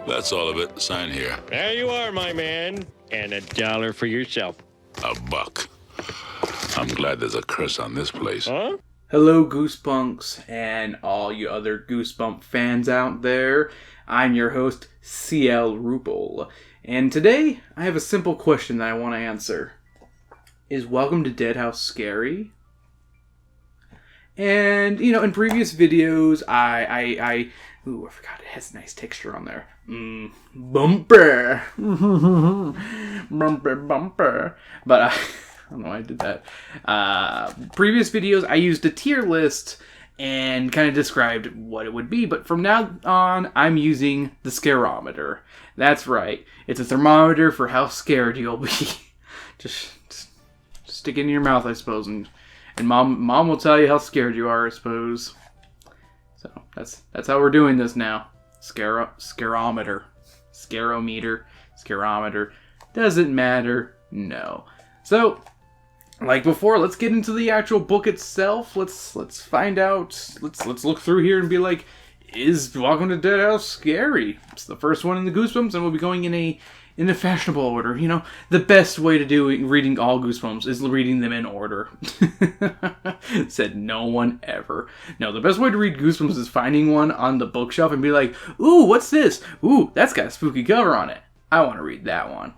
That's all of it. Sign here. There you are, my man. And $1 for yourself. $1. I'm glad there's a curse on this place. Huh? Hello, Goosebumps, and all you other Goosebump fans out there. I'm your host, CL Rupel, and today I have a simple question that I want to answer. Is Welcome to Dead House scary? And, in previous videos, I forgot, it has a nice texture on there. Bumper. Bumper. But, I don't know why I did that. Previous videos, I used a tier list and kind of described what it would be. But from now on, I'm using the scarometer. That's right. It's a thermometer for how scared you'll be. Just stick it in your mouth, I suppose, and mom will tell you how scared you are, I suppose. So that's how we're doing this now. Scarometer. Scarometer. Doesn't matter. No. So, like before, let's get into the actual book itself. Let's find out. Let's look through here and be like, is Welcome to Dead House scary? It's the first one in the Goosebumps, and we'll be going in a fashionable order. The best way to do reading all Goosebumps is reading them in order. Said no one ever. No, the best way to read Goosebumps is finding one on the bookshelf and be like, ooh, what's this? Ooh, that's got a spooky cover on it. I want to read that one.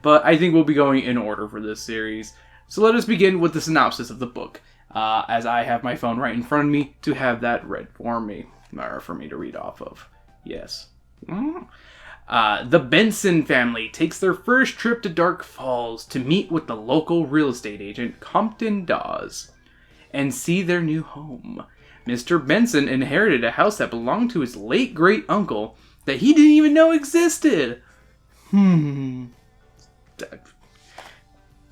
But I think we'll be going in order for this series. So let us begin with the synopsis of the book, as I have my phone right in front of me to have that read for me, or for me to read off of. Yes. The Benson family takes their first trip to Dark Falls to meet with the local real estate agent, Compton Dawes, and see their new home. Mr. Benson inherited a house that belonged to his late great-uncle that he didn't even know existed.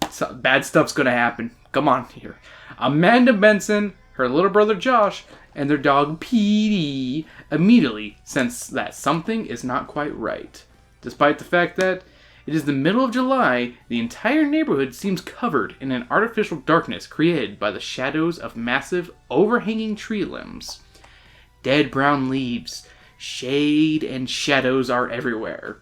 So, bad stuff's gonna happen. Come on here. Amanda Benson, her little brother Josh, and their dog Petey immediately sense that something is not quite right. Despite the fact that it is the middle of July, the entire neighborhood seems covered in an artificial darkness created by the shadows of massive, overhanging tree limbs. Dead brown leaves, shade, and shadows are everywhere.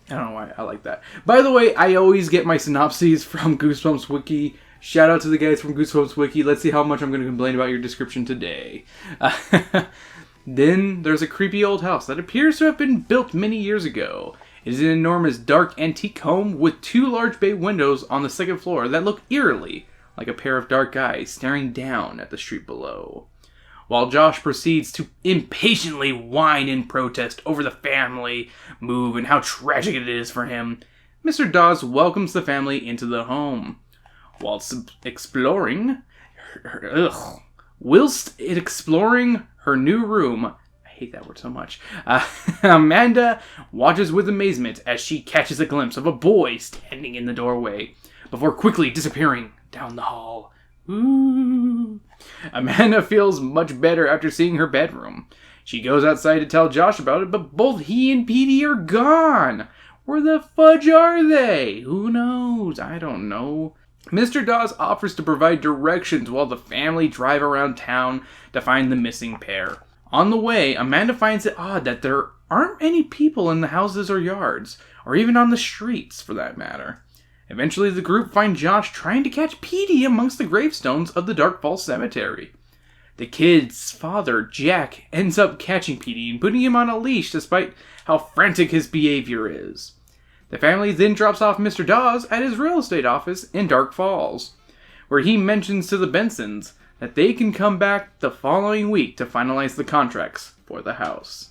I don't know why I like that. By the way, I always get my synopses from Goosebumps Wiki. Shout out to the guys from Goosebumps Wiki. Let's see how much I'm going to complain about your description today. Then there's a creepy old house that appears to have been built many years ago. It is an enormous dark antique home with 2 large bay windows on the second floor that look eerily like a pair of dark eyes staring down at the street below. While Josh proceeds to impatiently whine in protest over the family move and how tragic it is for him, Mr. Dawes welcomes the family into the home. Whilst exploring her new room, I hate that word so much, Amanda watches with amazement as she catches a glimpse of a boy standing in the doorway, before quickly disappearing down the hall. Ooh. Amanda feels much better after seeing her bedroom. She goes outside to tell Josh about it, but both he and Petey are gone. Where the fudge are they? Who knows? I don't know. Mr. Dawes offers to provide directions while the family drive around town to find the missing pair. On the way, Amanda finds it odd that there aren't any people in the houses or yards, or even on the streets for that matter. Eventually, the group find Josh trying to catch Petey amongst the gravestones of the Dark Falls Cemetery. The kid's father, Jack, ends up catching Petey and putting him on a leash despite how frantic his behavior is. The family then drops off Mr. Dawes at his real estate office in Dark Falls, where he mentions to the Bensons that they can come back the following week to finalize the contracts for the house.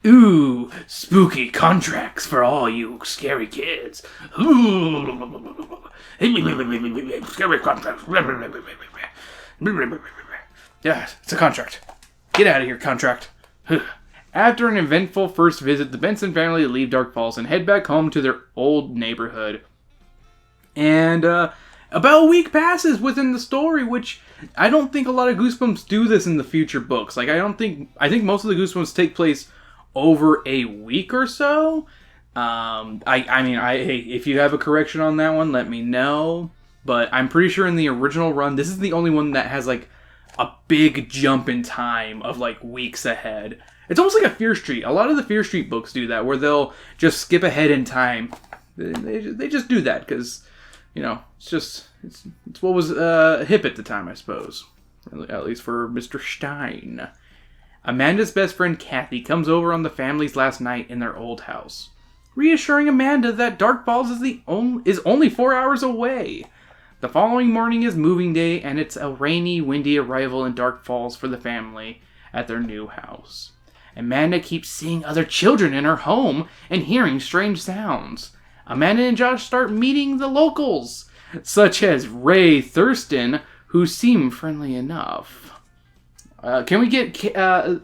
Ooh, spooky contracts for all you scary kids. Ooh, scary contracts. Yeah, it's a contract. Get out of here, contract. After an eventful first visit, the Benson family leave Dark Falls and head back home to their old neighborhood. And about a week passes within the story, which I don't think a lot of Goosebumps do this in the future books. I think most of the Goosebumps take place over a week or so. Hey, if you have a correction on that one, let me know. But I'm pretty sure in the original run, this is the only one that has a big jump in time of weeks ahead. It's almost like a Fear Street. A lot of the Fear Street books do that, where they'll just skip ahead in time. They just do that because, it's what was hip at the time, I suppose. At least for Mr. Stine. Amanda's best friend Kathy comes over on the family's last night in their old house, reassuring Amanda that Dark Falls is only 4 hours away. The following morning is moving day, and it's a rainy, windy arrival in Dark Falls for the family at their new house. Amanda keeps seeing other children in her home and hearing strange sounds. Amanda and Josh start meeting the locals, such as Rey Thurston, who seem friendly enough. Can we get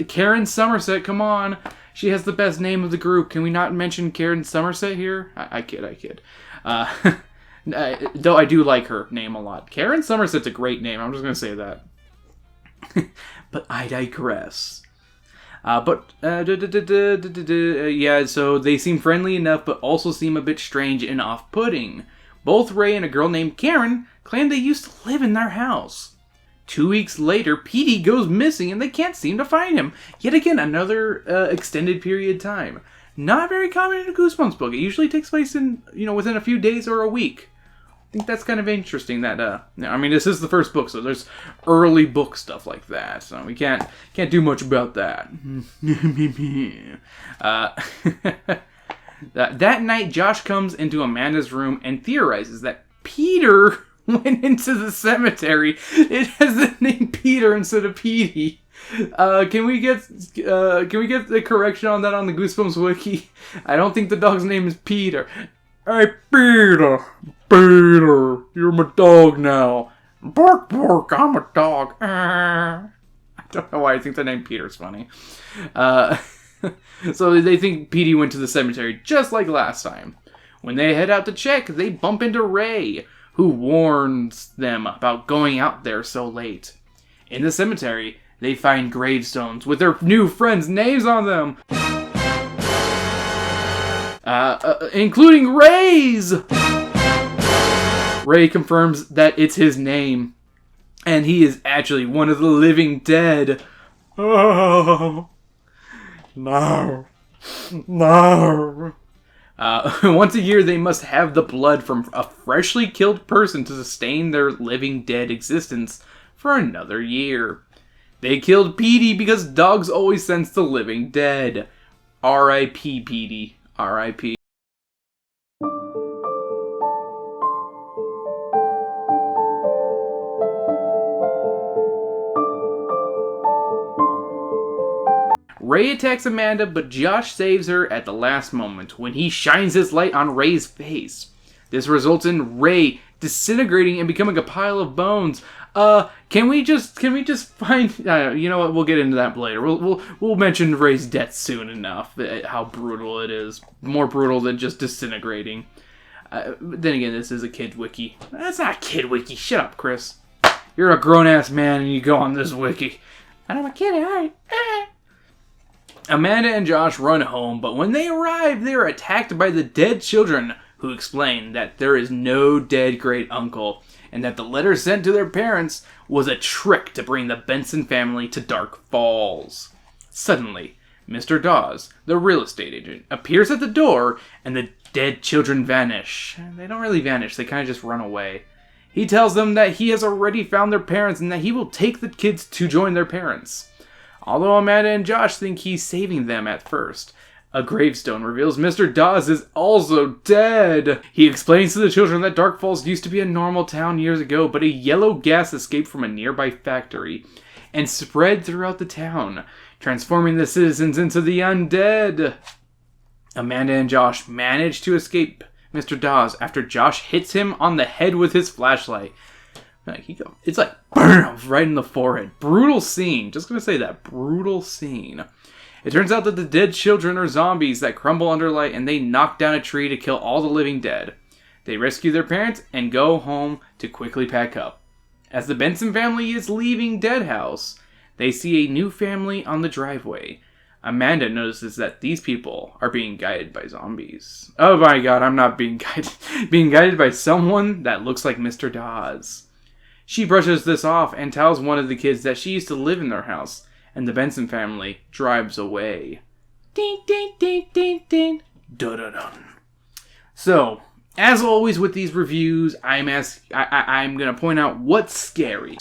Karen Somerset? Come on. She has the best name of the group. Can we not mention Karen Somerset here? I kid. Though I do like her name a lot. Karen Somerset's a great name. I'm just going to say that. But I digress. So they seem friendly enough, but also seem a bit strange and off-putting. Both Rey and a girl named Karen claim they used to live in their house. 2 weeks later, Petey goes missing and they can't seem to find him. Yet again, another extended period of time. Not very common in a Goosebumps book. It usually takes place in, within a few days or a week. I think that's kind of interesting that, this is the first book, so there's early book stuff like that, so we can't do much about that. That night, Josh comes into Amanda's room and theorizes that Peter went into the cemetery. It has the name Peter instead of Petey. Can we get the correction on that on the Goosebumps wiki? I don't think the dog's name is Peter. Hey, Peter, you're my dog now. Bark, bark, I'm a dog. I don't know why I think the name Peter's funny. So they think Petey went to the cemetery just like last time. When they head out to check, they bump into Rey, who warns them about going out there so late. In the cemetery, they find gravestones with their new friends' names on them. Including Rey's! Rey confirms that it's his name, and he is actually one of the living dead. Oh, no. Once a year, they must have the blood from a freshly killed person to sustain their living dead existence for another year. They killed Petey because dogs always sense the living dead. R.I.P. Petey. R.I.P. Rey attacks Amanda, but Josh saves her at the last moment when he shines his light on Rey's face. This results in Rey disintegrating and becoming a pile of bones. Can we just find? You know what? We'll get into that later. We'll mention Rey's death soon enough. How brutal it is, more brutal than just disintegrating. But then again, this is a kid wiki. That's not a kid wiki. Shut up, Chris. You're a grown ass man and you go on this wiki. And I'm a kid. Alright. Amanda and Josh run home, but when they arrive, they are attacked by the dead children, who explain that there is no dead great uncle, and that the letter sent to their parents was a trick to bring the Benson family to Dark Falls. Suddenly, Mr. Dawes, the real estate agent, appears at the door, and the dead children vanish. They don't really vanish, they kind of just run away. He tells them that he has already found their parents and that he will take the kids to join their parents. Although Amanda and Josh think he's saving them at first, a gravestone reveals Mr. Dawes is also dead. He explains to the children that Dark Falls used to be a normal town years ago, but a yellow gas escaped from a nearby factory and spread throughout the town, transforming the citizens into the undead. Amanda and Josh manage to escape Mr. Dawes after Josh hits him on the head with his flashlight. It's like, BAM! Right in the forehead. Brutal scene. Just gonna say that. Brutal scene. It turns out that the dead children are zombies that crumble under light, and they knock down a tree to kill all the living dead. They rescue their parents and go home to quickly pack up. As the Benson family is leaving Dead House, they see a new family on the driveway. Amanda notices that these people are being guided by zombies. Oh my god, I'm not being guided. Being guided by someone that looks like Mr. Dawes. She brushes this off and tells one of the kids that she used to live in their house, and the Benson family drives away. Ding, ding, ding, ding, ding. Dun-dun-dun. So, as always with these reviews, I'm going to point out what's scary.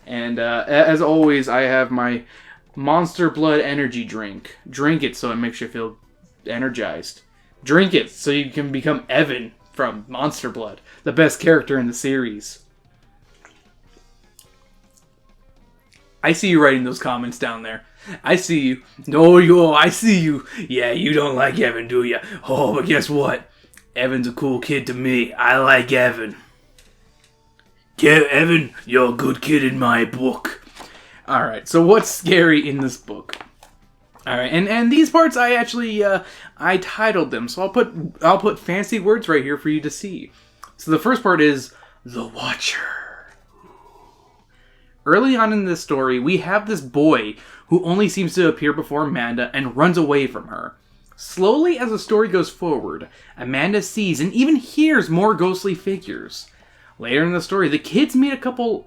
And as always, I have my Monster Blood energy drink. Drink it so it makes you feel energized. Drink it so you can become Evan from Monster Blood, the best character in the series. I see you writing those comments down there. I see you. No, I see you. Yeah, you don't like Evan, do you? Oh, but guess what? Evan's a cool kid to me. I like Evan. Yeah, Evan, you're a good kid in my book. Alright, so what's scary in this book? Alright, and these parts I actually, I titled them, so I'll put fancy words right here for you to see. So the first part is, The Watcher. Early on in this story, we have this boy who only seems to appear before Amanda and runs away from her. Slowly, as the story goes forward, Amanda sees and even hears more ghostly figures. Later in the story, the kids meet a couple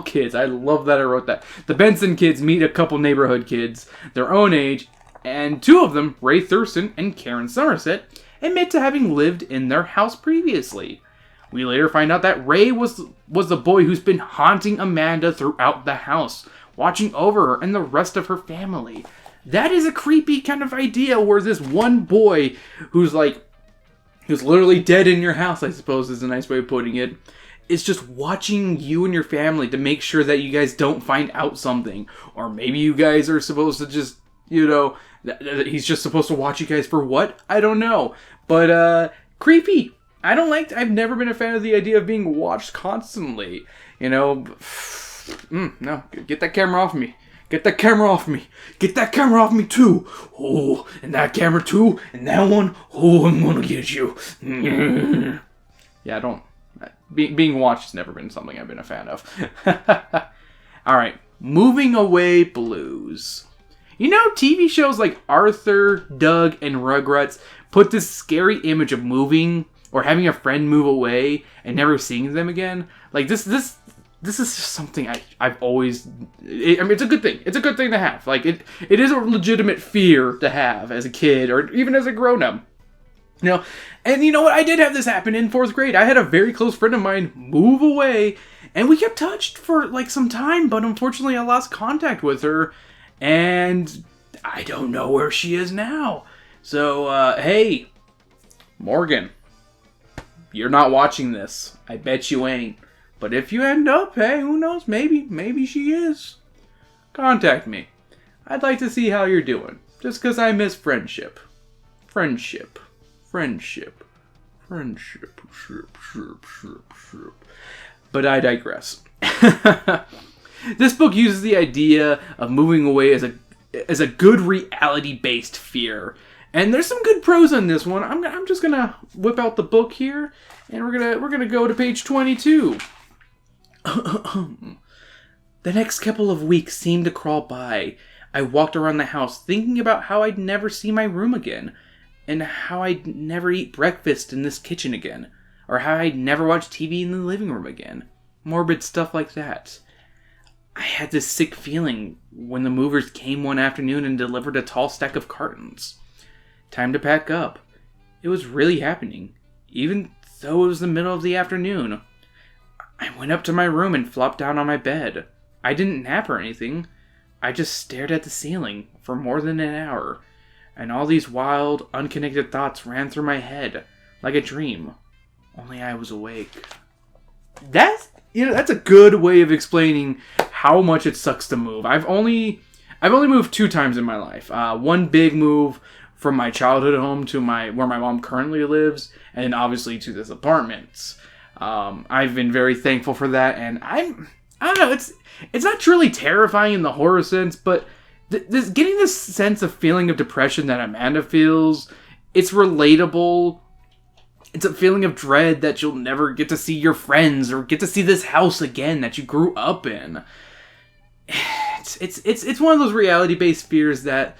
kids. I love that I wrote that. The Benson kids meet a couple neighborhood kids, their own age, and two of them, Ray Thurston and Karen Somerset, admit to having lived in their house previously. We later find out that Ray was the boy who's been haunting Amanda throughout the house, watching over her and the rest of her family. That is a creepy kind of idea where this one boy who's literally dead in your house, I suppose is a nice way of putting it, is just watching you and your family to make sure that you guys don't find out something. Or maybe you guys are supposed to just, he's just supposed to watch you guys for what? I don't know. But, creepy. I've never been a fan of the idea of being watched constantly. No, get that camera off me. Get that camera off me. Get that camera off me too. Oh, and that camera too. And that one. Oh, I'm gonna get you. Yeah, being watched has never been something I've been a fan of. Alright, Moving Away Blues. TV shows like Arthur, Doug, and Rugrats put this scary image of moving or having a friend move away and never seeing them again. Like, this is just something I've always... it's a good thing. It's a good thing to have. Like, it is a legitimate fear to have as a kid or even as a grown-up. And you know what? I did have this happen in 4th grade. I had a very close friend of mine move away, and we kept touched for, some time, but unfortunately I lost contact with her, and I don't know where she is now. So, hey, Morgan, you're not watching this. I bet you ain't. But if you end up, hey, who knows? Maybe she is. Contact me. I'd like to see how you're doing. Just because I miss friendship. Friendship. But I digress. This book uses the idea of moving away as a good reality-based fear. And there's some good prose on this one. I'm just gonna whip out the book here, and we're gonna go to page 22. The next couple of weeks seemed to crawl by. I walked around the house thinking about how I'd never see my room again, and how I'd never eat breakfast in this kitchen again, or how I'd never watch TV in the living room again. Morbid stuff like that. I had this sick feeling when the movers came one afternoon and delivered a tall stack of cartons. Time to pack up. It was really happening, even though it was the middle of the afternoon. I went up to my room and flopped down on my bed. I didn't nap or anything. I just stared at the ceiling for more than an hour, and all these wild, unconnected thoughts ran through my head like a dream. Only I was awake. That's a good way of explaining how much it sucks to move. I've only moved 2 times in my life. One big move from my childhood home to where my mom currently lives, and then obviously to this apartment. I've been very thankful for that, and I don't know, it's not truly terrifying in the horror sense, but getting this sense of feeling of depression that Amanda feels, it's relatable. It's a feeling of dread that you'll never get to see your friends or get to see this house again that you grew up in. It's one of those reality-based fears that,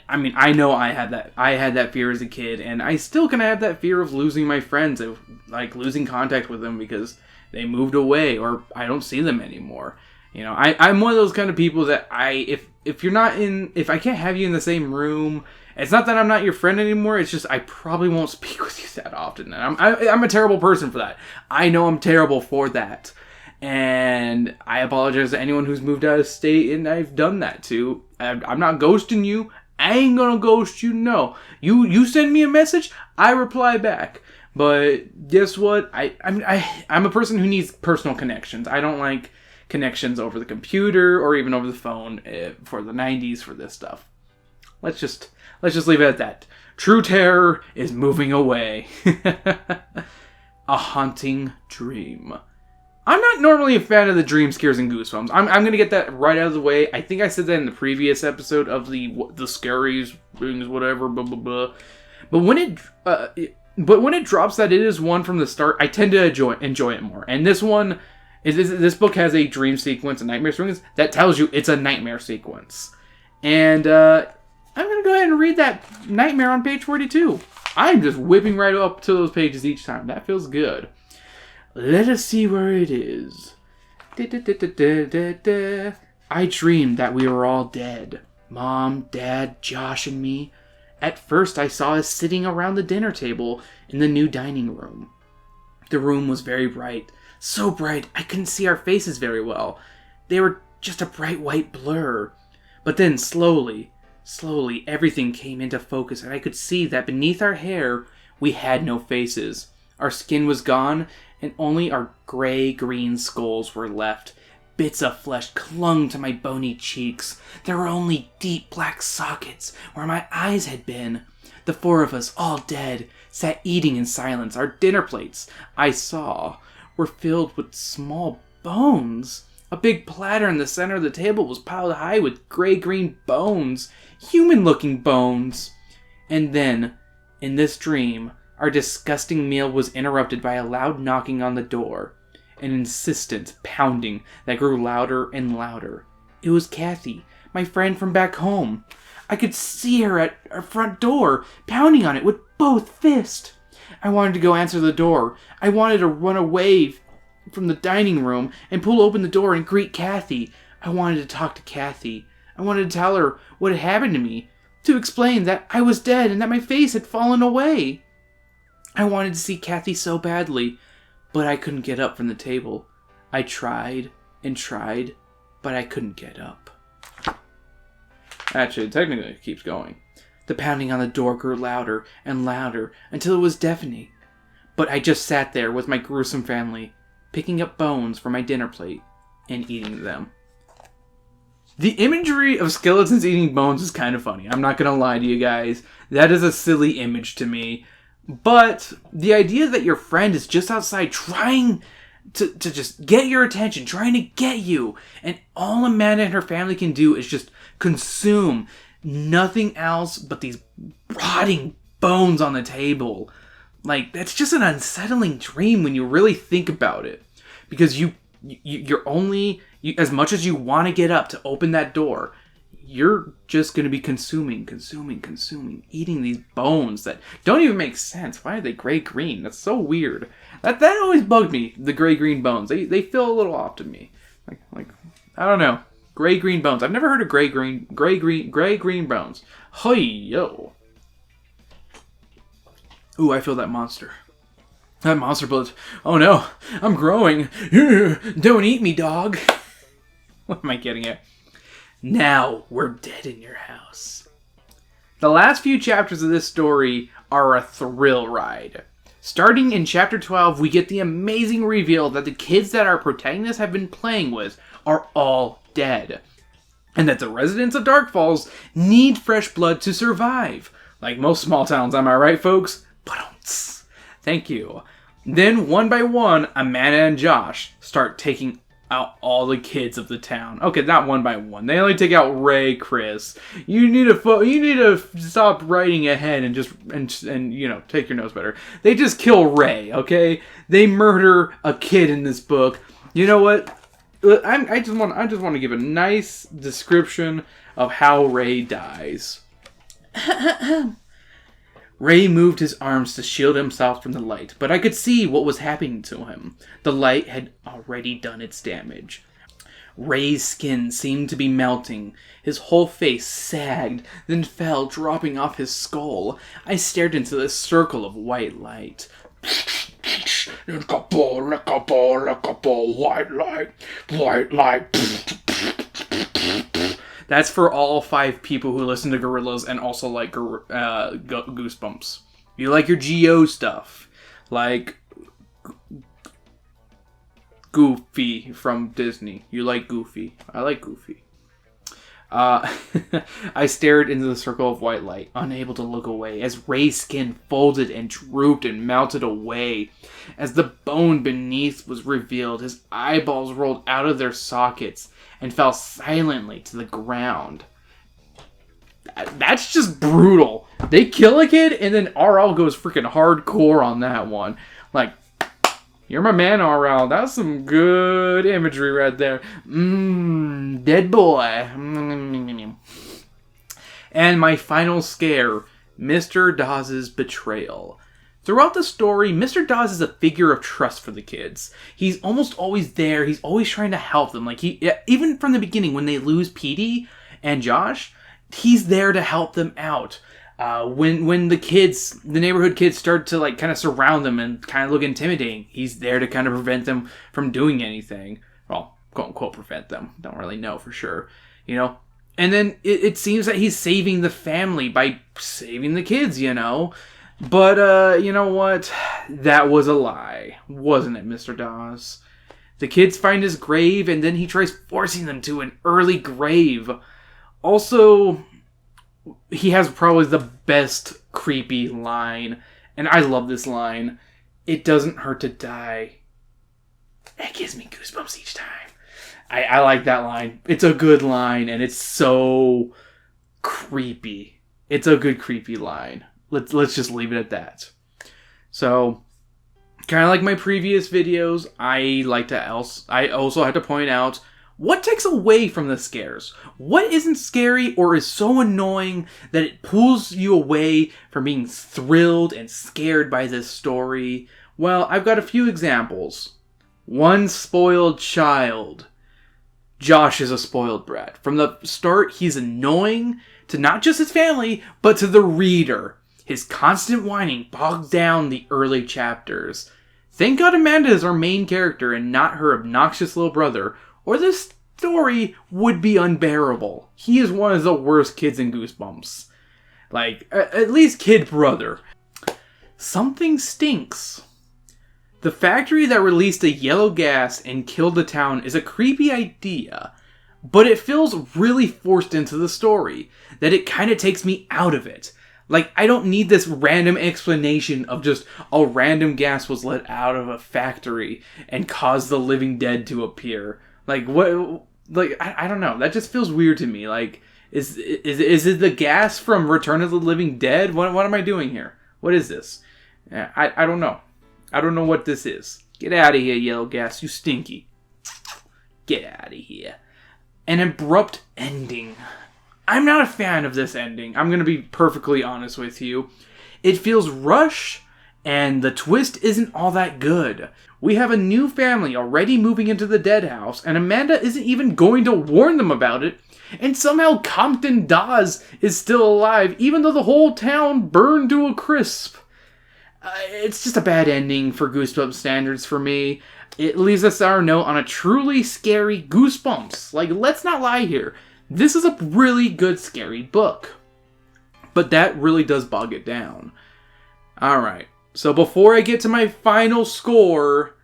I know I had that fear as a kid, and I still kind of have that fear of losing my friends, of losing contact with them, because they moved away, or I don't see them anymore. You know, I'm one of those kind of people that if I can't have you in the same room, it's not that I'm not your friend anymore, it's just I probably won't speak with you that often. And I'm a terrible person for that. I know I'm terrible for that. And I apologize to anyone who's moved out of state and I've done that to. I'm not ghosting you. I ain't gonna ghost you, no. You send me a message, I reply back. But guess what? I'm a person who needs personal connections. I don't like connections over the computer or even over the phone for the 90s for this stuff. Let's just leave it at that. True terror is moving away. A haunting dream. I'm not normally a fan of the dream scares and Goosebumps. I'm going to get that right out of the way. I think I said that in the previous episode of the scaries things, whatever, blah blah blah. But when it drops that it is one from the start, I tend to enjoy it more. And this book has a dream sequence, a nightmare sequence that tells you it's a nightmare sequence. And I'm going to go ahead and read that nightmare on page 42. I'm just whipping right up to those pages each time. That feels good. Let us see where it is. I dreamed that we were all dead. Mom, Dad, Josh, and me. At first I saw us sitting around the dinner table in the new dining room. The room was very bright. So bright I couldn't see our faces very well. They were just a bright white blur. But then slowly, everything came into focus and I could see that beneath our hair we had no faces. Our skin was gone and only our gray-green skulls were left. Bits of flesh clung to my bony cheeks. There were only deep black sockets where my eyes had been. The four of us, all dead, sat eating in silence. Our dinner plates, I saw, were filled with small bones. A big platter in the center of the table was piled high with gray-green bones, human-looking bones. And then, in this dream, our disgusting meal was interrupted by a loud knocking on the door, an insistent pounding that grew louder and louder. It was Kathy, my friend from back home. I could see her at our front door, pounding on it with both fists. I wanted to go answer the door. I wanted to run away from the dining room and pull open the door and greet Kathy. I wanted to talk to Kathy. I wanted to tell her what had happened to me, to explain that I was dead and that my face had fallen away. I wanted to see Kathy so badly, but I couldn't get up from the table. I tried and tried, but I couldn't get up. Actually, technically it keeps going. The pounding on the door grew louder and louder until it was deafening. But I just sat there with my gruesome family, picking up bones from my dinner plate and eating them. The imagery of skeletons eating bones is kind of funny. I'm not going to lie to you guys. That is a silly image to me. But the idea that your friend is just outside trying to just get your attention, trying to get you, and all Amanda and her family can do is just consume nothing else but these rotting bones on the table. Like, that's just an unsettling dream when you really think about it. Because you're only, as much as you want to get up to open that door, you're just going to be consuming, eating these bones that don't even make sense. Why are they gray-green? That's so weird. That always bugged me, the gray-green bones. They feel a little off to me. Like I don't know. Gray-green bones. I've never heard of gray-green bones. Hey, yo. Ooh, I feel that monster. That monster blood. Oh no, I'm growing. Don't eat me, dog. What am I getting at? Now we're dead in your house. The last few chapters of this story are a thrill ride. Starting in chapter 12, we get the amazing reveal that the kids that our protagonists have been playing with are all dead. And that the residents of Dark Falls need fresh blood to survive. Like most small towns, am I right, folks? Ba-dum-ts. Thank you. Then, one by one, Amanda and Josh start taking out all the kids of the town. Okay, not one by one. They only take out Ray, Chris. You need to stop writing ahead and just and you know, take your notes better. They just kill Ray. Okay, they murder a kid in this book. You know what? I just want to give a nice description of how Ray dies. Rey moved his arms to shield himself from the light, but I could see what was happening to him. The light had already done its damage. Rey's skin seemed to be melting. His whole face sagged, then fell, dropping off his skull. I stared into the circle of white light. White light. That's for all 5 people who listen to Gorillaz and also like Goosebumps. You like your G.O. stuff. Like Goofy from Disney. You like Goofy. I like Goofy. I stared into the circle of white light, unable to look away, as Rey's skin folded and drooped and melted away. As the bone beneath was revealed, his eyeballs rolled out of their sockets and fell silently to the ground. That's just brutal. They kill a kid, and then RL goes freaking hardcore on that one. Like, you're my man, RL. That's some good imagery right there. Dead boy. And my final scare, Mr. Dawes' betrayal. Throughout the story, Mr. Dawes is a figure of trust for the kids. He's almost always there. He's always trying to help them. Like, even from the beginning, when they lose Petey and Josh, he's there to help them out. When the neighborhood kids start to like kind of surround them and kind of look intimidating, he's there to kind of prevent them from doing anything. Well, quote unquote prevent them. Don't really know for sure, you know. And then it seems that he's saving the family by saving the kids, you know. But you know what? That was a lie, wasn't it, Mr. Dawes? The kids find his grave, and then he tries forcing them to an early grave. Also, he has probably the best creepy line, and I love this line. It doesn't hurt to die. It gives me goosebumps each time. I like that line. It's a good line, and it's so creepy. It's a good creepy line. Let's just leave it at that. So, kind of like my previous videos, I also had to point out what takes away from the scares. What isn't scary or is so annoying that it pulls you away from being thrilled and scared by this story? Well, I've got a few examples. One spoiled child. Josh is a spoiled brat. From the start, he's annoying to not just his family, but to the reader. His constant whining bogged down the early chapters. Thank God Amanda is our main character and not her obnoxious little brother, or this story would be unbearable. He is one of the worst kids in Goosebumps. Like, at least kid brother. Something stinks. The factory that released a yellow gas and killed the town is a creepy idea, but it feels really forced into the story, that it kind of takes me out of it. Like, I don't need this random explanation of just a random gas was let out of a factory and caused the living dead to appear. Like, what? Like, I don't know. That just feels weird to me. Like, is it the gas from Return of the Living Dead? What am I doing here? What is this? I don't know. I don't know what this is. Get out of here, yellow gas. You stinky. Get out of here. An abrupt ending. I'm not a fan of this ending. I'm going to be perfectly honest with you. It feels rushed, and the twist isn't all that good. We have a new family already moving into the dead house, and Amanda isn't even going to warn them about it. And somehow Compton Dawes is still alive, even though the whole town burned to a crisp. It's just a bad ending for Goosebumps standards for me. It leaves us our note on a truly scary Goosebumps. Like, let's not lie here. This is a really good scary book. But that really does bog it down. Alright, so before I get to my final score,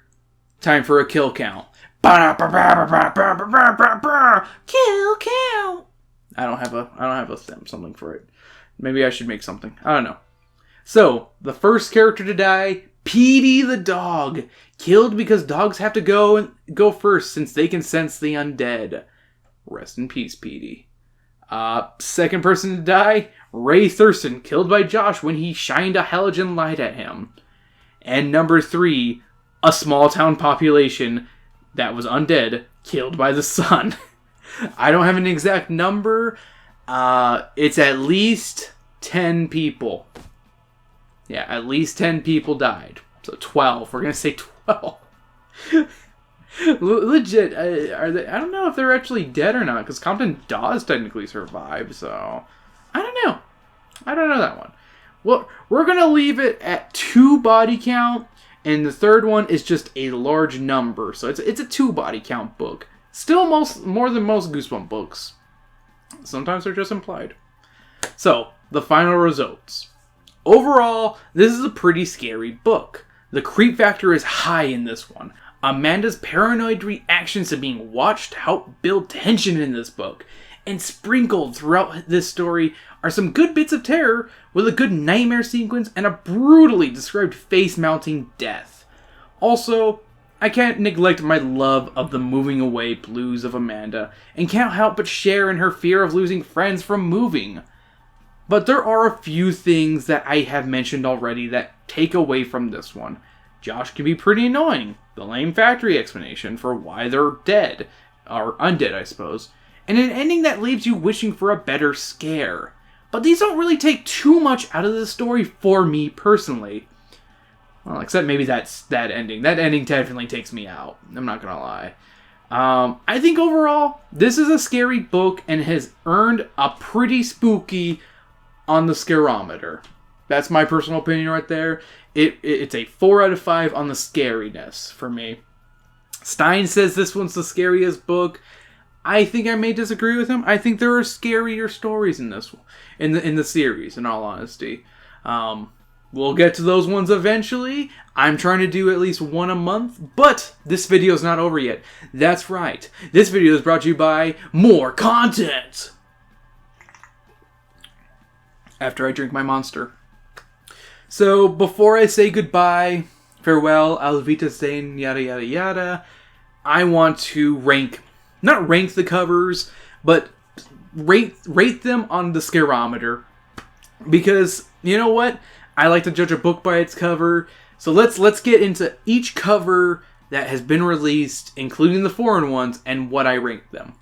time for a kill count. Kill count! I don't have a something for it. Maybe I should make something. I don't know. So, the first character to die, Petey the dog. Killed because dogs have to go first since they can sense the undead. Rest in peace, Petey. Second person to die, Ray Thurston, killed by Josh when he shined a halogen light at him. And number 3, a small town population that was undead, killed by the sun. I don't have an exact number. It's at least 10 people. Yeah, at least 10 people died. So 12. We're going to say 12. Legit, are they? I don't know if they're actually dead or not, because Compton Dawes technically survived, so I don't know. I don't know that one. Well, we're going to leave it at 2 body count, and the third one is just a large number, so it's a 2 body count book. Still more than most Goosebumps books. Sometimes they're just implied. So, the final results. Overall, this is a pretty scary book. The creep factor is high in this one. Amanda's paranoid reactions to being watched help build tension in this book. And sprinkled throughout this story are some good bits of terror with a good nightmare sequence and a brutally described face-mounting death. Also, I can't neglect my love of the moving away blues of Amanda and can't help but share in her fear of losing friends from moving. But there are a few things that I have mentioned already that take away from this one. Josh can be pretty annoying. The lame factory explanation for why they're dead. Or undead, I suppose. And an ending that leaves you wishing for a better scare. But these don't really take too much out of the story for me personally. Well, except maybe that ending. That ending definitely takes me out. I'm not gonna lie. I think overall, this is a scary book and has earned a pretty spooky on the scarometer. That's my personal opinion right there. It's a 4 out of 5 on the scariness for me. Stine says this one's the scariest book. I think I may disagree with him. I think there are scarier stories in this one, in the series, in all honesty. We'll get to those ones eventually. I'm trying to do at least one a month, but this video's not over yet. That's right. This video is brought to you by more content. After I drink my monster. So, before I say goodbye, farewell, Auf Wiedersehen, yada yada yada, I want to not rank the covers, but rate them on the scarometer. Because, you know what? I like to judge a book by its cover. So let's get into each cover that has been released, including the foreign ones, and what I rank them.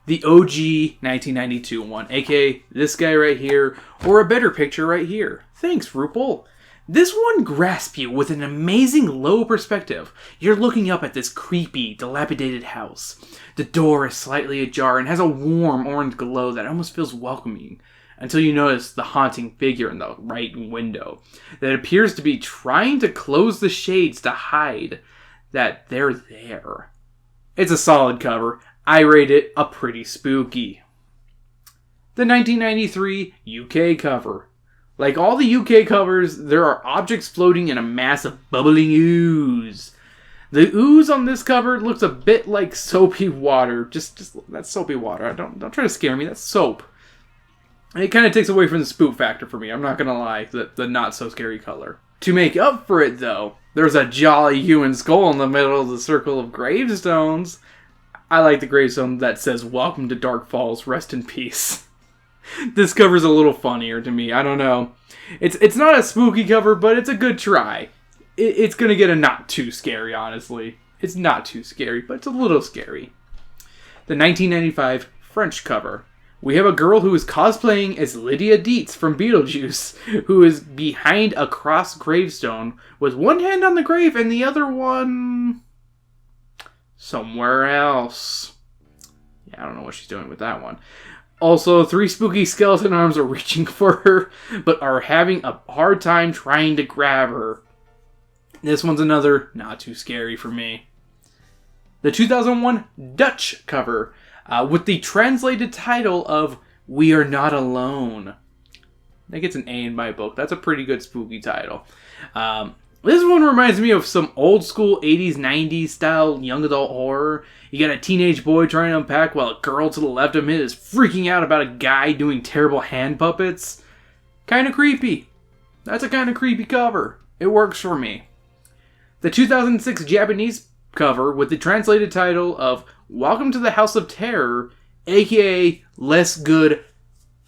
The OG 1992 one, aka this guy right here, or a better picture right here. Thanks, Rupel. This one grasps you with an amazing low perspective. You're looking up at this creepy, dilapidated house. The door is slightly ajar and has a warm orange glow that almost feels welcoming, until you notice the haunting figure in the right window that appears to be trying to close the shades to hide that they're there. It's a solid cover. I rate it a pretty spooky. The 1993 UK cover. Like all the UK covers, there are objects floating in a mass of bubbling ooze. The ooze on this cover looks a bit like soapy water. Just that's soapy water. Don't try to scare me. That's soap. It kind of takes away from the spook factor for me. I'm not gonna lie. The not so scary color. To make up for it, though, there's a jolly human skull in the middle of the circle of gravestones. I like the gravestone that says, "Welcome to Dark Falls, rest in peace." This cover's a little funnier to me. I don't know. It's not a spooky cover, but it's a good try. It's gonna get a not too scary, honestly. It's not too scary, but it's a little scary. The 1995 French cover. We have a girl who is cosplaying as Lydia Dietz from Beetlejuice, who is behind a cross gravestone with one hand on the grave and the other one somewhere else. Yeah, I don't know what she's doing with that one. Also, 3 spooky skeleton arms are reaching for her, but are having a hard time trying to grab her. This one's another not too scary for me. The 2001 Dutch cover, with the translated title of We Are Not Alone. That gets an A in my book. That's a pretty good spooky title. This one reminds me of some old school 80s, 90s style young adult horror. You got a teenage boy trying to unpack while a girl to the left of him is freaking out about a guy doing terrible hand puppets. Kind of creepy. That's a kind of creepy cover. It works for me. The 2006 Japanese cover with the translated title of Welcome to the House of Terror, aka Less Good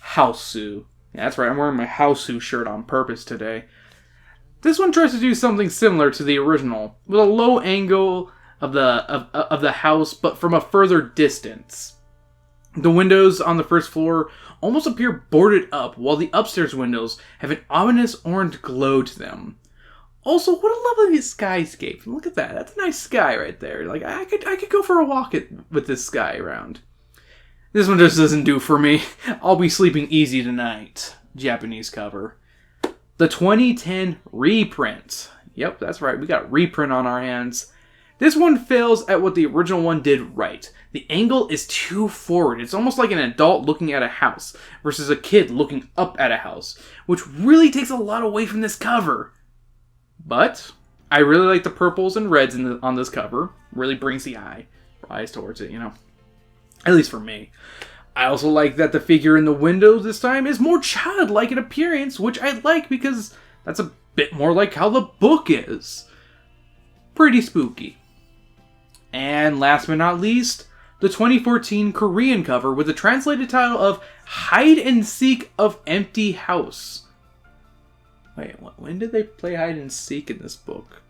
Houseu. Yeah, that's right, I'm wearing my Houseu shirt on purpose today. This one tries to do something similar to the original, with a low angle of the house, but from a further distance. The windows on the first floor almost appear boarded up, while the upstairs windows have an ominous orange glow to them. Also, what a lovely skyscape. Look at that. That's a nice sky right there. Like, I could go for a walk with this sky around. This one just doesn't do for me. I'll be sleeping easy tonight. Japanese cover. The 2010 reprint. Yep, that's right. We got a reprint on our hands. This one fails at what the original one did right. The angle is too forward. It's almost like an adult looking at a house versus a kid looking up at a house, which really takes a lot away from this cover. But I really like the purples and reds on this cover. Really brings the eyes towards it, you know. At least for me. I also like that the figure in the window this time is more childlike in appearance, which I like because that's a bit more like how the book is. Pretty spooky. And last but not least, the 2014 Korean cover with the translated title of Hide and Seek of Empty House. Wait, when did they play hide and seek in this book?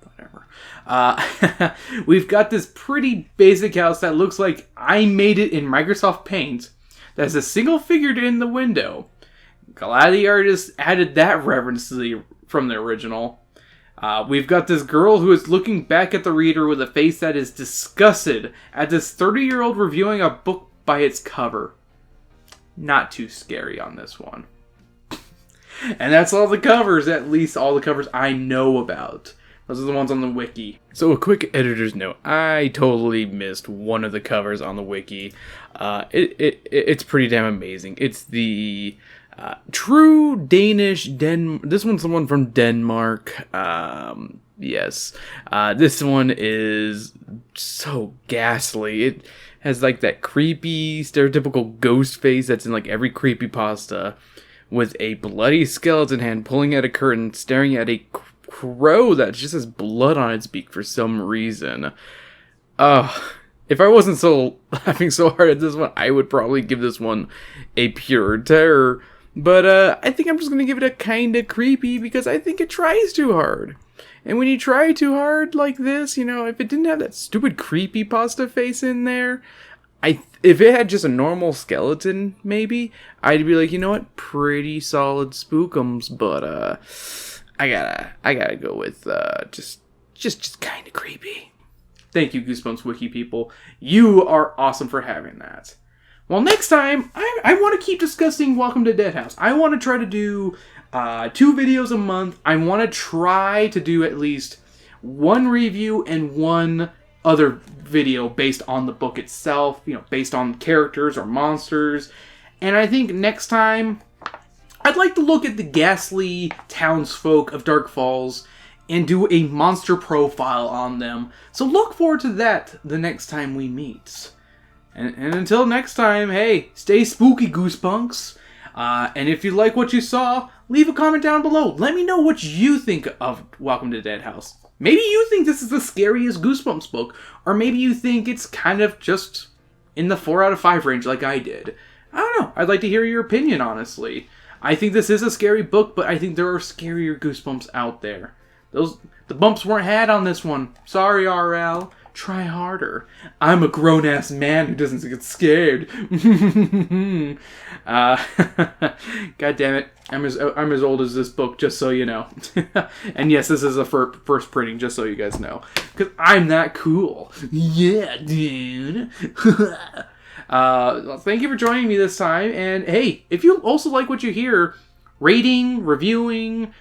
Whatever. We've got this pretty basic house that looks like I made it in Microsoft Paint. That has a single figure in the window. Glad the artist added that reference from the original. We've got this girl who is looking back at the reader with a face that is disgusted at this 30-year-old reviewing a book by its cover. Not too scary on this one. And that's all the covers, at least all the covers I know about. Those are the ones on the wiki. So a quick editor's note. I totally missed one of the covers on the wiki. It's pretty damn amazing. It's the true Danish this one's the one from Denmark. Yes. This one is so ghastly. It has like that creepy, stereotypical ghost face that's in like every creepypasta, with a bloody skeleton hand pulling at a curtain, staring at a crow that just has blood on its beak for some reason. If I wasn't laughing so hard at this one, I would probably give this one a pure terror. But I think I'm just going to give it a kinda creepy because I think it tries too hard. And when you try too hard like this, you know, if it didn't have that stupid creepypasta face in there, if it had just a normal skeleton, maybe, I'd be like, you know what, pretty solid spookums, but I gotta go with just kind of creepy. Thank you, Goosebumps Wiki people. You are awesome for having that. Well, next time, I want to keep discussing Welcome to Dead House. I want to try to do 2 videos a month. I want to try to do at least 1 review and 1 other video based on the book itself, you know, based on characters or monsters. And I think next time, I'd like to look at the ghastly townsfolk of Dark Falls and do a monster profile on them. So look forward to that the next time we meet. And until next time, hey, stay spooky, Goosebumps. And if you like what you saw, leave a comment down below. Let me know what you think of Welcome to Dead House. Maybe you think this is the scariest Goosebumps book, or maybe you think it's kind of just in the 4 out of 5 range like I did. I don't know. I'd like to hear your opinion, honestly. I think this is a scary book, but I think there are scarier Goosebumps out there. The bumps weren't had on this one. Sorry, RL. Try harder. I'm a grown-ass man who doesn't get scared. God damn it. I'm as old as this book, just so you know. And yes, this is a first printing, just so you guys know. Because I'm that cool. Yeah, dude. Well, thank you for joining me this time. And hey, if you also like what you hear, liking,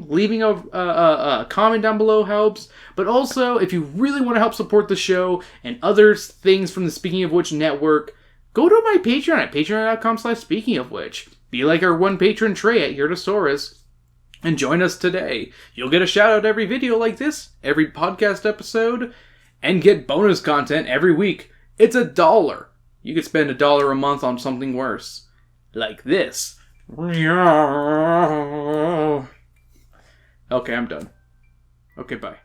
leaving a comment down below helps. But also, if you really want to help support the show and other things from the Speaking of Which network, go to my Patreon at patreon.com/speakingofwhich. Be like our one patron Trey at Yurtosaurus and join us today. You'll get a shout out every video like this, every podcast episode, and get bonus content every week. It's $1. You could spend $1 a month on something worse. Like this. Okay, I'm done. Okay, bye.